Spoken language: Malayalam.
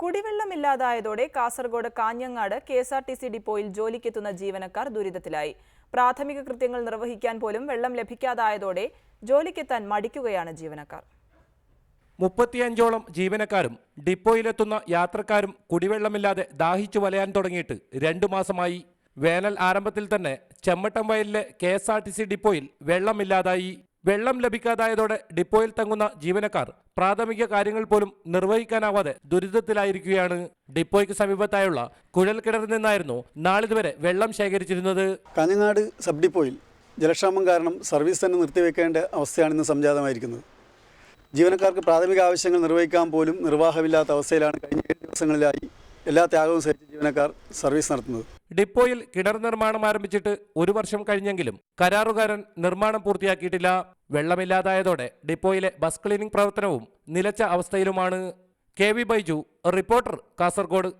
കുടിവെള്ളമില്ലാതായതോടെ കാസർഗോഡ് കാഞ്ഞങ്ങാട് കെഎസ്ആർടിസി ഡിപ്പോയിൽ ജോലിക്കെത്തുന്ന ജീവനക്കാർ ദുരിതത്തിലായി. പ്രാഥമിക കൃത്യങ്ങൾ നിർവഹിക്കാൻ പോലും വെള്ളം ലഭിക്കാതായതോടെ ജോലിക്കെത്താൻ മടിക്കുകയാണ് ജീവനക്കാർ. 35ഓളം ജീവനക്കാരും ഡിപ്പോയിലെത്തുന്ന യാത്രക്കാരും കുടിവെള്ളമില്ലാതെ ദാഹിച്ചു വലയാൻ തുടങ്ങിയിട്ട് 2 മാസമായി. വേനൽ ആരംഭത്തിൽ തന്നെ ചെമ്മട്ടം വയലിലെ കെഎസ്ആർടിസി ഡിപ്പോയിൽ വെള്ളമില്ലാതായി. വെള്ളം ലഭിക്കാതായതോടെ ഡിപ്പോയിൽ തങ്ങുന്ന ജീവനക്കാർ പ്രാഥമിക കാര്യങ്ങൾ പോലും നിർവഹിക്കാനാവാതെ ദുരിതത്തിലായിരിക്കുകയാണ്. ഡിപ്പോയ്ക്ക് സമീപത്തായുള്ള കുഴൽക്കിണറിൽ നിന്നായിരുന്നു നാളിതുവരെ വെള്ളം ശേഖരിച്ചിരുന്നത്. കാഞ്ഞങ്ങാട് സബ് ഡിപ്പോയിൽ ജലക്ഷാമം കാരണം സർവീസ് തന്നെ നിർത്തിവെക്കേണ്ട അവസ്ഥയാണ് ഇന്ന് സംജാതമായിരിക്കുന്നത്. ജീവനക്കാർക്ക് പ്രാഥമിക ആവശ്യങ്ങൾ നിർവഹിക്കാൻ പോലും നിർവാഹമില്ലാത്ത അവസ്ഥയിലാണ് കഴിഞ്ഞ 7 ദിവസങ്ങളിലായി എല്ലാ ത്യാഗവും സഹിച്ച ജീവനക്കാർ സർവീസ് നടത്തുന്നത്. ഡിപ്പോയിൽ കിണർ നിർമ്മാണം ആരംഭിച്ചിട്ട് 1 വർഷം കഴിഞ്ഞെങ്കിലും കരാറുകാരൻ നിർമ്മാണം പൂർത്തിയാക്കിയിട്ടില്ല. വെള്ളമില്ലാതായതോടെ ഡിപ്പോയിലെ ബസ് ക്ലീനിംഗ് പ്രവർത്തനവും നിലച്ച അവസ്ഥയിലുമാണ്. KV Baiju, reporter, Kasaragod.